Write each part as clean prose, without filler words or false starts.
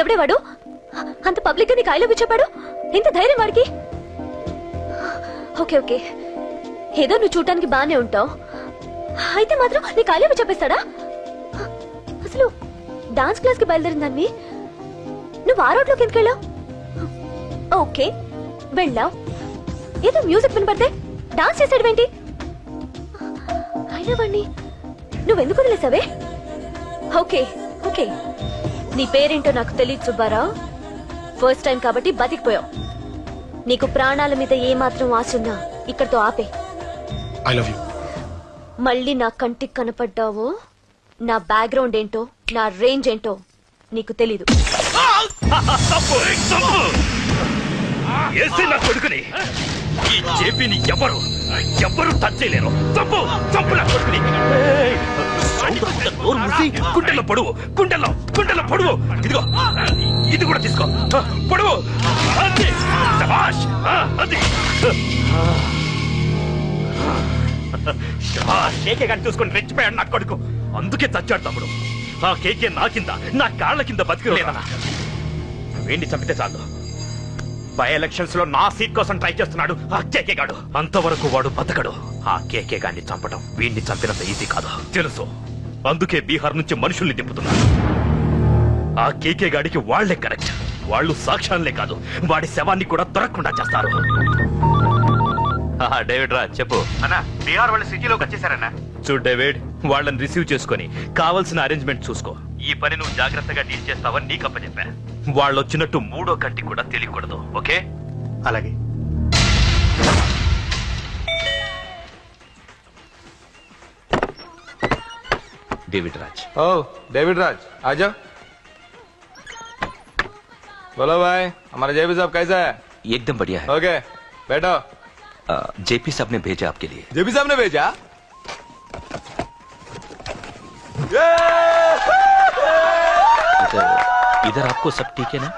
ఎవడే వాడు? అంత పబ్లిక్ గా నీకు ఐ లవ్ యూ చెప్పాడు? ఎంత ధైర్యం వాడికి? ఓకే ఓకే, ఏదో నువ్వు చూడటానికి బానే ఉంటావు, అయితే మాత్రం నీకు ఐ లవ్ యూ చెప్పేస్తాడా? అసలు డాన్స్ క్లాస్ కి బయలుదేరిందాన్ని నువ్వు ఆ రోడ్లోకి ఎందుకు వెళ్ళావు? ఓకే వెళ్ళావు, ఏదో మ్యూజిక్ వినపడితే డాన్స్ చేసాడువేంటి? అయినా వాణ్ణి నువ్వెందుకు వదిలేసావే? ఓకే ఓకే, నీ పేరేంటో నాకు తెలియదు సుబ్బారావు. ఫస్ట్ టైం కాబట్టి బతికిపోయావు. నీకు ప్రాణాల మీద ఏమాత్రం ఆశున్నా ఇక్కడతో ఆపే. I love you. మళ్ళీ నా కంటికి కనపడ్డావో నా బ్యాక్గ్రౌండ్ ఏంటో నా రేంజ్ ఏంటో నీకు తెలీదు. నా కొడుకుని ఈ జేపీని ఎవరు టచ్ చేయలేరు. చంపు చంపు నా కొడుకుని. గుండెల్లో పొడువు, గుండెల్లో పొడువు. ఇదిగో ఇది కూడా తీసుకో, పొడువు. అది శభాష్, అది శభాష్. కేకే గాని చూసుకొని రెచ్చిపోయాడు నా కొడుకు, అందుకే చచ్చాడు తమ్ముడు. ఆ కేకే నా కింద, నా కాళ్ళ కింద బతికిలేదన్నా. వీడిని చంపితే చాలు. బై ఎలక్షన్స్ లో నా సీట్ కోసం ట్రై చేస్తున్నాడు ఆ కేకే గాడు. అంతవరకు వాడు బతకడు. ఆ కేకే గాడిని చంపడం వీడిని చంపినంత ఈజీ కాదు తెలుసు. అందుకే బీహార్ నుంచి మనుషుల్ని దింపుతున్నాడు. ఆ కేకే గాడికి వాళ్లే కరెక్ట్. వాళ్ళు సాక్ష్యాలే కాదు, వాడి శవాన్ని కూడా దొరకకుండా చేస్తారు. డేవిడ్ రా చెప్పు అన్నా. బీహార్ వాళ్ళు సిటీలోకి వచ్చేసారన్నా. చూడు డేవిడ్, వాళ్ళని రిసీవ్ చేసుకుని కావాల్సిన అరేంజ్మెంట్ చూసుకో. ఈ పని నువ్వు జాగ్రత్తగా డీల్ చేస్తావని నీకు అప్పచెప్పా. వాళ్ళు వచ్చినట్టు మూడో కంటి కూడా తెలియకూడదు, ఓకే? అలాగే. डेविड राज। ओ डेविड राज आ जाओ। बोलो भाई, हमारा जेपी साहब कैसा है? एकदम बढ़िया है। ओके बैठो। जेपी साहब ने भेजा आपके लिए। जेपी साहब ने भेजा? इधर आपको सब ठीक है ना?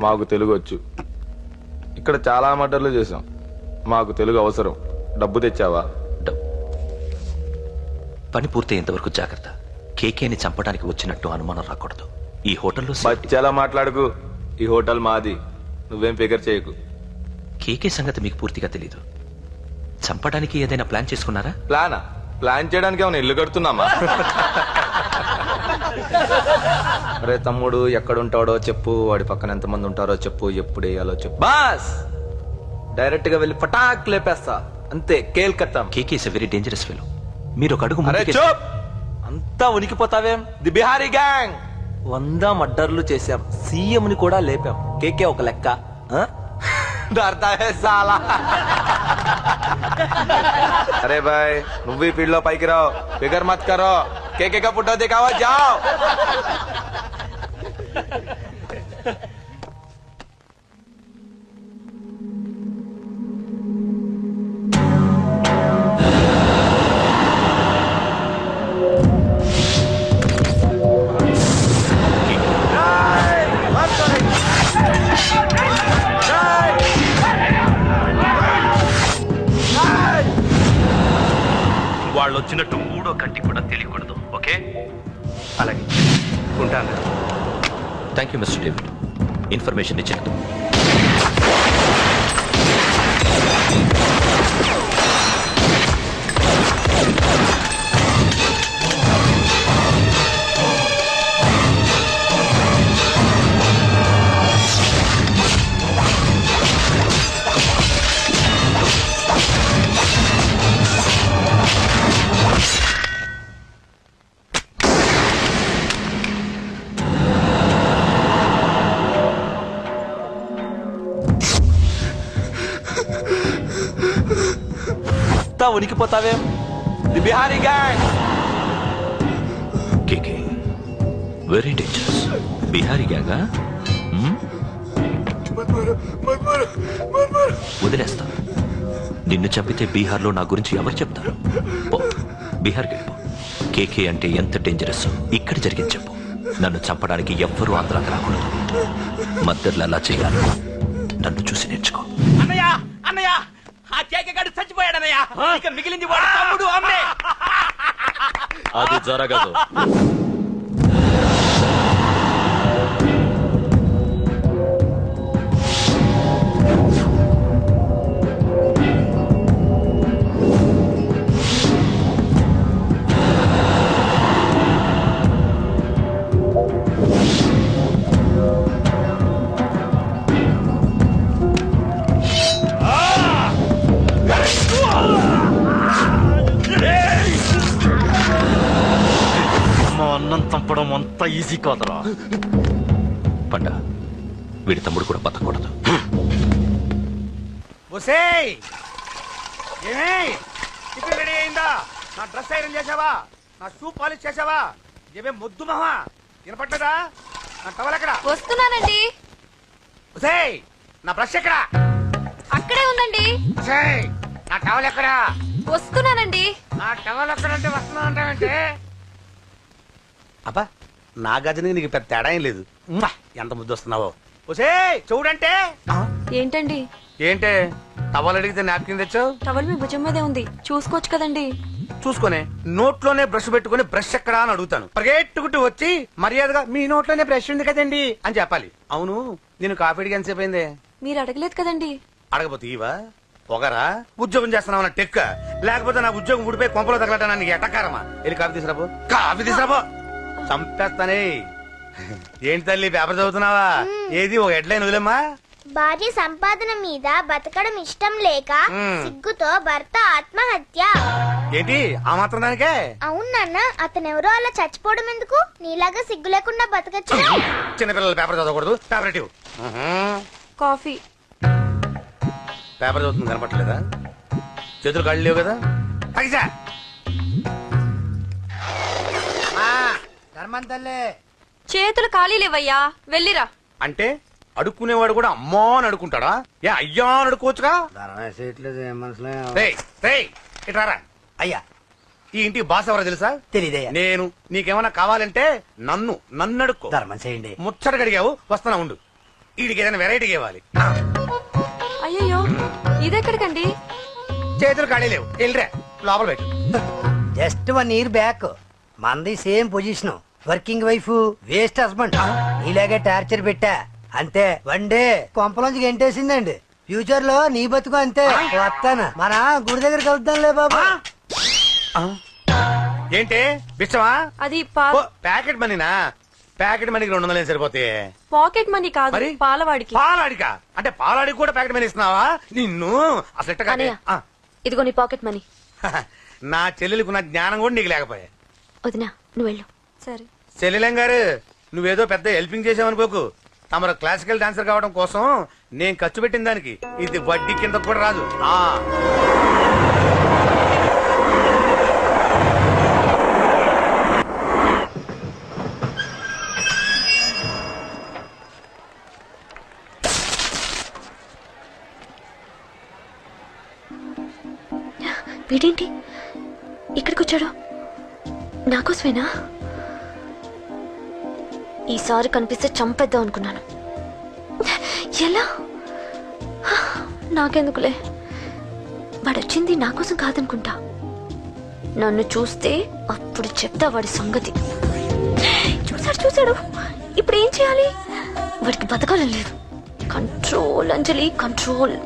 మాకు తెలుగు వచ్చు. ఇక్కడ చాలా మర్డర్లు చేశాం. మాకు తెలుగు అవసరం. డబ్బు తెచ్చావా? పని పూర్తయ్యేంత వరకు జాగ్రత్త. కేకేని చంపడానికి వచ్చినట్టు అనుమానం రాకూడదు. ఈ హోటల్లో బచ్చాలా మాట్లాడకు. ఈ హోటల్ మాది, నువ్వేం ఫికర్ చేయకు. కేకే సంగతి మీకు పూర్తిగా తెలీదు. చంపడానికి ఏదైనా ప్లాన్ చేసుకున్నారా? ప్లాన్ చేయడానికి ఏమైనా ఇల్లు కడుతున్నామా? అరే తమ్ముడు, ఎక్కడుంటాడో చెప్పు, వాడి పక్కన ఎంతమంది ఉంటారో చెప్పు, ఎప్పుడు వేయాలో చెప్పు. బాస్ డైరెక్ట్ గా వెళ్ళి పటాక్ లేపేస్తా, అంతే. Calcutta. KK is a very dangerous fellow. మీరు ఒక అడుగు అంతా ఉనికిపోతావేం? ది బిహారీ గ్యాంగ్ 100 మర్డర్లు చేశాం, సీఎం ని కూడా లేపాం. కేకే ఒక లెక్క. डरता है साला। अरे भाई, నువ్వు ఈ ఫీల్డ్ లో పైకి రావు. ఫిగర్ మత్ కరో. కేకే కా ఫోటో దిखाओ, जाओ। వాళ్ళు వచ్చినట్టు మూడో కంటి కూడా తెలియకూడదు, ఓకే? అలాగే ఉంటాను. Thank you mister David, information ఇచ్చినందుకు. ఉనికిపోతావేం? The Bihari gang. KK very dangerous. Bihari గ్యాంగా? వదిలేస్తా. నిన్ను చంపితే బీహార్లో నా గురించి ఎవరు చెప్తారు? బీహార్కి వెళ్ళిపో. కేకే అంటే ఎంత డేంజరస్ ఇక్కడ జరిగింది చెప్పు. నన్ను చంపడానికి ఎవ్వరూ ఆంధ్రాకి రాకూడదు. మద్దర్లు అలా చేయాలి. నన్ను చూసి నేర్చుకో. అన్నయ్య అన్నయ్య, ఆ కేకే గాడు చచ్చిపోయాడన్నయ్య. ఇక మిగిలింది వాడు తమ్ముడు అమ్మే. అది జరగదు. అన్నం చంపడం అంత ఈజీ కాదురా. పండ వీడి తమ్ముడు కూడా బతకూడదు. ఒసేయ్ ఏమే టిఫిన్ రెడీ అయిందా? నా డ్రెస్ ఐరన్ చేసావా? నా షూ పాలిష్ చేసావా? ఏమే మొద్దు మహా వినపట్లేదా? నా టవల్ ఎక్కడా? వస్తున్నానండి. ఒసేయ్ నా బ్రష్ ఎక్కడా? అక్కడే ఉందండి. ఒసేయ్ నా టవల్ ఎక్కడా? వస్తున్నానండి. నా టవల్ ఎక్కడంటే వస్తున్నా అంటావంటే? అబ్బా నా గజనికి నీకు పెద్ద తేడా ఏం లేదు. ఉమ్మా, ఎంత ముద్దు వస్తున్నావో. ఒసేయ్ చూడంటే ఏంటండి? ఏంటే టవల్ అడిగితే నాప్కిన్ తెచ్చావు? టవల్ మీ భుజం మీదే ఉంది, చూసుకోవచ్చు కదండి. చూసుకొని నోట్లోనే బ్రష్ పెట్టుకుని బ్రష్ ఎక్కడా అని అడుగుతాను. పరిగెట్టుకుంటూ వచ్చి మర్యాదగా మీ నోట్లోనే బ్రష్ ఉంది కదండి అని చెప్పాలి. అవును నేను కాఫీ అడిగి ఎంతసేపు అయిందే? మీరు అడగలేదు కదండి. అడగపోతే ఇవా పొగరా? ఉద్యోగం చేస్తున్నావు నా టెక్క, లేకపోతే నా ఉద్యోగం ఊడిపోయి కొంపలో తగలటా నీకు ఎటకారమా? వెళ్ళి కాఫీ తీసుకురాబో. కాఫీ తీసుకురాబో. చంపేస్తానే. ఏంటి తల్లి పేపర్ చదువుతున్నావా? ఏది ఒక హెడ్లైన్ వదిలేమ్మా. భార్య సంపాదన మీద బతకడం ఇష్టం లేక సిగ్గుతో భర్త ఆత్మహత్య. ఏంటి ఆ మాత్రం దానికే? అవును నాన్న, అతనెవరో అలా చచ్చిపోవడం ఎందుకు? నీలాగా సిగ్గు లేకుండా బతకచ్చు. చిన్నపిల్లలు పేపర్ చదవకూడదు. పేపర్ ఇవ్వు. కాఫీ. పేపర్ చదువుతుంది కనపట్లేదా? చేతులు కళ్ళు లేవు కదా? పైసా చేతులు ఖాళీ లేవయ్యా, వెళ్ళిరా. అంటే అడుక్కునేవాడు కూడా అమ్మా అని అడుకుంటాడా? ఏ అయ్యా అని అడుకోవచ్చుగా? రేయ్, రేయ్, ఇట్రారా. అయ్యా ఈ ఇంటికి బాస్ ఎవరో తెలుసా? తెలీదయ్యా. నేను. నీకేమైనా కావాలంటే నన్ను అడుక్కో. ధర్మం చేయండి. ముచ్చట అడిగావు, వస్తానా ఉండు. వీడికి ఏదైనా వెరైటీ ఇవ్వాలి. అయ్యయ్యో, ఇదెక్కడికండి? చేతులు ఖాళీ లేవు, వెళ్ళిరా లోపల పెట్టు. జస్ట్ 1 year బ్యాక్ మంది same position. Working wife, waste husband. ఇలాగే టార్చర్ పెట్టా అంతే. 1 day కొంపలోంచి గెంటేసిందండి. ఫ్యూచర్ లో నీ బతుకు అంతే. వస్తాను, మన గుడి దగ్గర కలుద్దాంలే బాబా. ఏంటి బిచ్చమా? అది ఓ, ప్యాకెట్ మనీనా? ప్యాకెట్ మనీకి 200 సరిపోతే. పాకెట్ మనీ కాదు, మరి? పాలవాడికి. పాలాడికా? అంటే పాలాడికి కూడా ప్యాకెట్ మనీ ఇస్తున్నావా? నిన్ను అసలు ఎట్ట కాదే. అన్నయ్య. ఆ. ఇదిగో నీ పాకెట్ మనీ. నా చెల్లెలకు నా జ్ఞానం కూడా నీకు లేకపోయా. వదినా నువ్వు వెళ్ళు. సరే. చెల్లెలం గారు నువ్వేదో పెద్ద హెల్పింగ్ చేసావనుకోకు. తమరు క్లాసికల్ డాన్సర్ కావడం కోసం నేను ఖర్చు పెట్టిన దానికి ఇది వడ్డీ కింద కూడా రాదు. ఆ వీడేంటి ఇక్కడికి వచ్చాడు? నాకోసమేనా? ఈసారి కనిపిస్తే చంపేద్దాం అనుకున్నాను. ఎలా? నాకెందుకులే, వాడొచ్చింది నా కోసం కాదనుకుంటా. నన్ను చూస్తే అప్పుడు చెప్తా వాడి సంగతి. చూశాడు. ఇప్పుడు ఏం చేయాలి? వాడికి బతకాలని లేదు. కంట్రోల్ అంజలి, కంట్రోల్.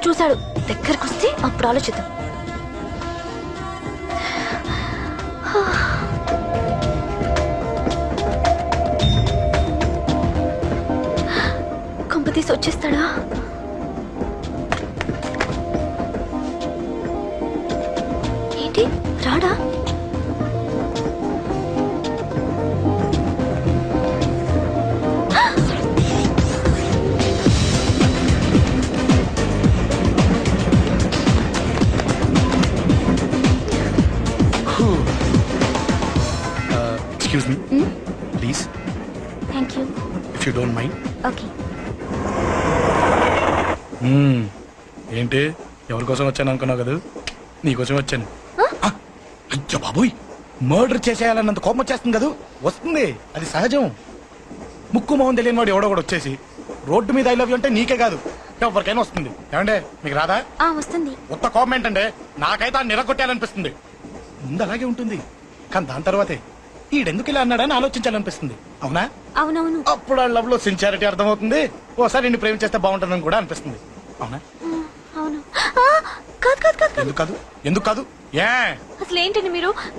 చూశాడు, దగ్గరకు వస్తే అప్పుడు ఆలోచిద్దాం. కంపతీసి వచ్చేస్తాడా? ఏంటి రాడా? Excuse me please, thank you. If you don't mind. Okay. ఏంటి ఎవరి కోసం వచ్చాను అనుకున్నావు కదా? నీకోసం వచ్చాను. అయ్యో బాబోయ్, మర్డర్ చేసేయాలన్నంత కోపం వచ్చేస్తుంది కదా. వస్తుంది, అది సహజం. ముక్కు మొహం తెలియని వాడు ఎవడో కూడా వచ్చేసి రోడ్డు మీద ఐ లవ్ యూ అంటే నీకే కాదు ఎవరికైనా వస్తుంది. ఏమంటే మీకు రాదా? వస్తుంది. ఉత్త కోపం ఏంటంటే నాకైతే ఆ నిరగొట్టాలనిపిస్తుంది. ముందు అలాగే ఉంటుంది, కానీ దాని తర్వాతే ఈడెందుకు ఇలా అన్నాడని ఆలోచించాలనిపిస్తుంది. అవునా? అవునవును. అప్పుడు ఆ లవ్ లో సిన్సియారిటీ అర్థమవుతుంది. ఓసారి నిన్ను ప్రేమించేస్తే బాగుంటుందని కూడా అనిపిస్తుంది. అవునా? అవును. కాదు. ఎందుకు కాదు? ఏ అసలు ఏంటండి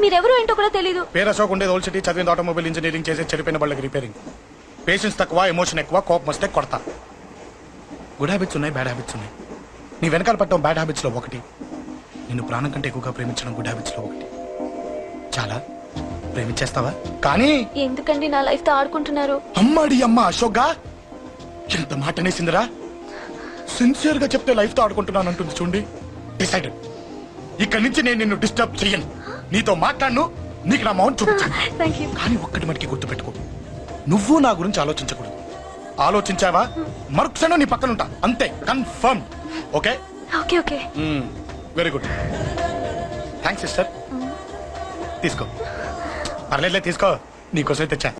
మీరెవరు ఏంటో కూడా తెలీదు. పేరు అశోక్, ఉండేది ఓల్డ్ సిటీ, చదివింది ఆటోమొబైల్ ఇంజనీరింగ్, చేసే చెడిపోయిన వాళ్ళకి రిపేరింగ్. పేషెన్స్ తక్కువ, ఎమోషన్ ఎక్కువ, కోపం వస్తే కొడతా. గుడ్ హ్యాబిట్స్ ఉన్నాయి, బ్యాడ్ హ్యాబిట్స్ ఉన్నాయి. నీ వెనకాల పట్టడం బ్యాడ్ హ్యాబిట్స్ లో ఒకటి, నిన్ను ప్రాణం కంటే ఎక్కువగా ప్రేమించడం గుడ్ హ్యాబిట్స్ లో ఒకటి. చాలా ప్రేమించేస్తావా? కానీ ఎందుకండి నా లైఫ్ తో ఆడుకుంటున్నారు? అమ్మాడి అమ్మ అశోక్గా ఎంత మాట అనేసిందిరా. సిన్సియర్ గా చెప్తే లైఫ్ తో ఆడుకుంటున్నాను అంటుంది చూడండి. డిసైడెడ్. ఇక్కడి నుంచి నేను నిన్ను డిస్టర్బ్ చెయ్యను. నీతో మాట్లాడను, నీకు నా మౌన్ చూపించాను. Thank you. కానీ ఒక్కటి మటుకి గుర్తుపెట్టుకో, నువ్వు నా గురించి ఆలోచించకూడదు. ఆలోచించావా మరుక్షణం నీ పక్కన ఉంటా. అంతే, confirm. Okay okay okay. Very good. Thanks sister. తీసుకో. పర్లేదులే, తీసుకో. నీకోసమే తెచ్చా.